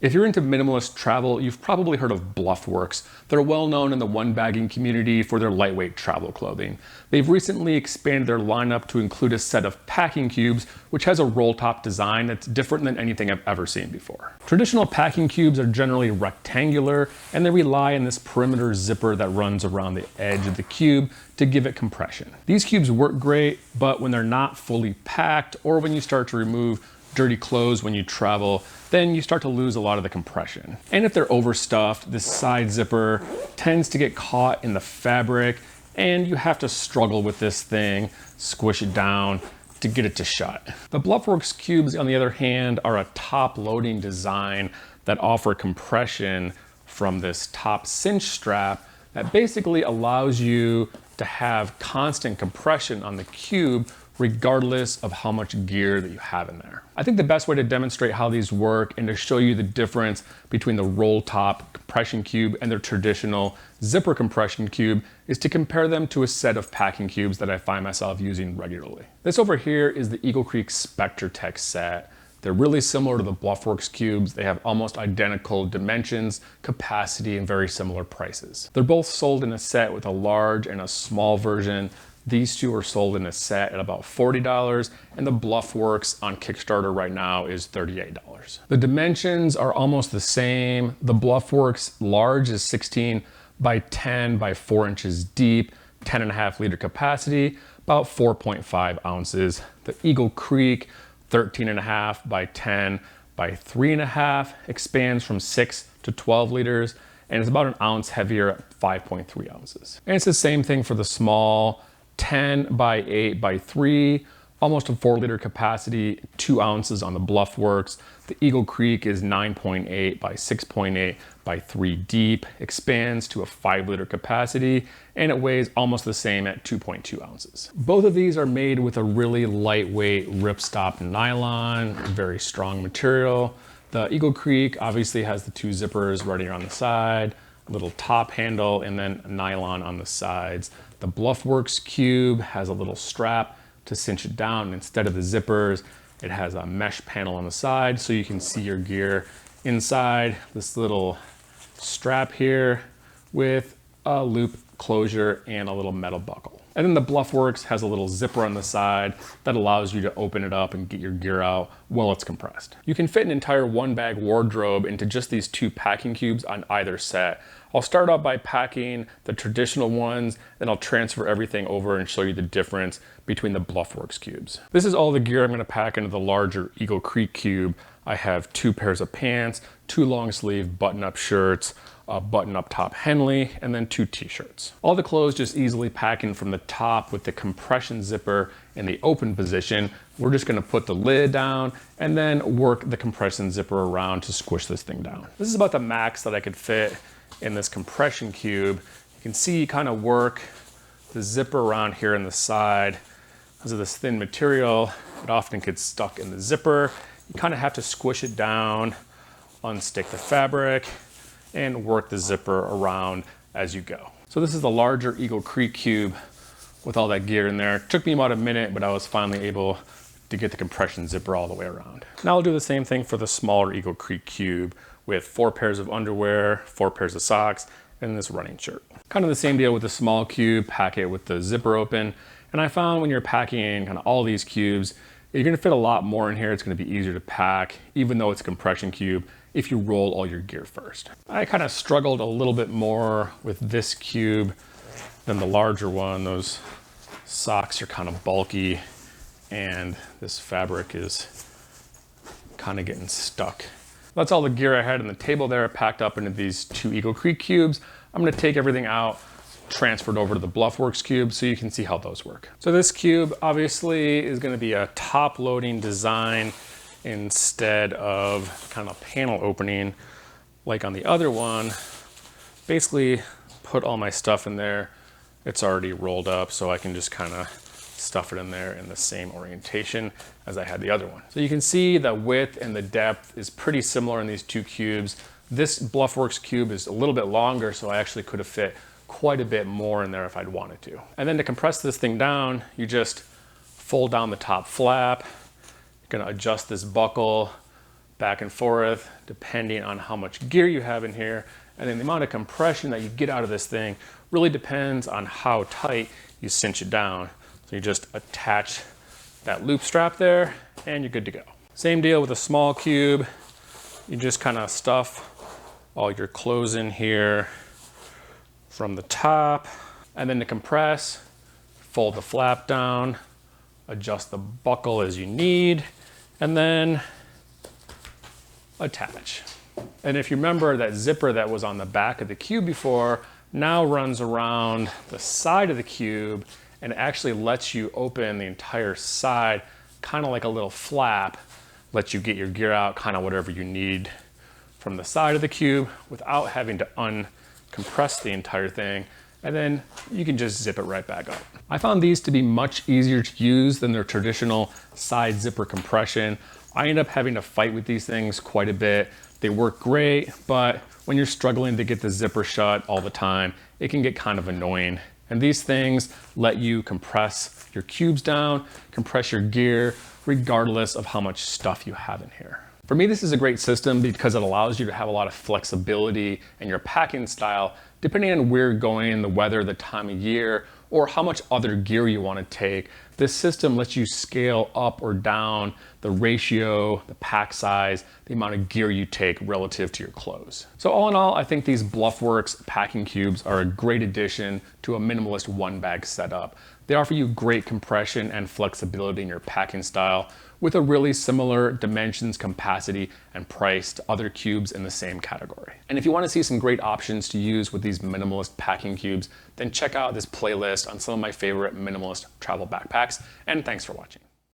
If you're into minimalist travel, you've probably heard of Bluffworks. They're well known in the one-bagging community for their lightweight travel clothing. They've recently expanded their lineup to include a set of packing cubes, which has a roll-top design that's different than anything I've ever seen before. Traditional packing cubes are generally rectangular, and they rely on this perimeter zipper that runs around the edge of the cube to give it compression. These cubes work great, but when they're not fully packed, or when you start to remove dirty clothes when you travel, then you start to lose a lot of the compression. And if they're overstuffed, this side zipper tends to get caught in the fabric, and you have to struggle with this thing, squish it down to get it to shut. The Bluffworks cubes, on the other hand, are a top loading design that offer compression from this top cinch strap that basically allows you to have constant compression on the cube regardless of how much gear that you have in there. I think the best way to demonstrate how these work and to show you the difference between the roll top compression cube and their traditional zipper compression cube is to compare them to a set of packing cubes that I find myself using regularly. This over here is the Eagle Creek Specter Tech set. They're really similar to the Bluffworks cubes. They have almost identical dimensions, capacity, and very similar prices. They're both sold in a set with a large and a small version. These two are sold in a set at about $40, and the Bluffworks on Kickstarter right now is $38. The dimensions are almost the same. The Bluffworks large is 16 by 10 by 4 inches deep, 10.5 liter capacity, about 4.5 ounces. The Eagle Creek 13.5 by 10 by 3.5 expands from 6 to 12 liters, and it's about an ounce heavier at 5.3 ounces. And it's the same thing for the small 10 by 8 by 3, almost a 4 liter capacity, 2 ounces on the Bluffworks. The Eagle Creek is 9.8 by 6.8 by 3 deep, expands to a 5 liter capacity, and it weighs almost the same at 2.2 ounces. Both of these are made with a really lightweight Ripstop nylon, very strong material. The Eagle Creek obviously has the 2 zippers right here on the side, a little top handle, and then nylon on the sides. The Bluffworks cube has a little strap to cinch it down. Instead of the zippers, it has a mesh panel on the side so you can see your gear inside this little strap here with a loop closure and a little metal buckle. And then the Bluffworks has a little zipper on the side that allows you to open it up and get your gear out while it's compressed. You can fit an entire one-bag wardrobe into just these 2 packing cubes on either set. I'll start out by packing the traditional ones, then I'll transfer everything over and show you the difference between the Bluffworks cubes. This is all the gear I'm going to pack into the larger Eagle Creek cube. I have 2 pairs of pants, 2 long sleeve button-up shirts, a button-up top Henley, and then 2 t-shirts. All the clothes just easily pack in from the top with the compression zipper in the open position. We're just going to put the lid down and then work the compression zipper around to squish this thing down. This is about the max that I could fit in this compression cube. You can see you kind of work the zipper around here on the side. Because of this thin material, it often gets stuck in the zipper. You kind of have to squish it down, unstick the fabric, and work the zipper around as you go. So this is the larger Eagle Creek cube with all that gear in there. It took me about a minute, but I was finally able to get the compression zipper all the way around. Now I'll do the same thing for the smaller Eagle Creek cube with 4 pairs of underwear, 4 pairs of socks, and this running shirt. Kind of the same deal with the small cube, pack it with the zipper open. And I found when you're packing kind of all these cubes, you're gonna fit a lot more in here. It's gonna be easier to pack, even though it's a compression cube, if you roll all your gear first. I kind of struggled a little bit more with this cube than the larger one. Those socks are kind of bulky, and this fabric is kind of getting stuck. That's all the gear I had on the table there, packed up into these 2 Eagle Creek cubes. I'm gonna take everything out, transferred over to the Bluffworks cube so you can see how those work. So this cube obviously is gonna be a top loading design instead of kind of panel opening like on the other one. Basically put all my stuff in there. It's already rolled up, so I can just kind of stuff it in there in the same orientation as I had the other one. So you can see the width and the depth is pretty similar in these 2 cubes. This Bluffworks cube is a little bit longer, so I actually could have fit quite a bit more in there if I'd wanted to. And then to compress this thing down, you just fold down the top flap. You're gonna adjust this buckle, back and forth, depending on how much gear you have in here. And then the amount of compression that you get out of this thing really depends on how tight you cinch it down. So you just attach that loop strap there and you're good to go. Same deal with a small cube. You just kind of stuff all your clothes in here from the top. And then to compress, fold the flap down, adjust the buckle as you need, and then attach. And if you remember, that zipper that was on the back of the cube before now runs around the side of the cube and actually lets you open the entire side, kind of like a little flap, lets you get your gear out, kind of whatever you need from the side of the cube without having to uncompress the entire thing. And then you can just zip it right back up. I found these to be much easier to use than their traditional side zipper compression. I end up having to fight with these things quite a bit. They work great, but when you're struggling to get the zipper shut all the time, it can get kind of annoying. And these things let you compress your cubes down, compress your gear, regardless of how much stuff you have in here. For me, this is a great system because it allows you to have a lot of flexibility in your packing style, depending on where you're going, the weather, the time of year, or how much other gear you want to take. This system lets you scale up or down the ratio, the pack size, the amount of gear you take relative to your clothes. So all in all, I think these Bluffworks packing cubes are a great addition to a minimalist one bag setup. They offer you great compression and flexibility in your packing style with a really similar dimensions, capacity, and price to other cubes in the same category. And if you want to see some great options to use with these minimalist packing cubes, then check out this playlist on some of my favorite minimalist travel backpacks. And thanks for watching.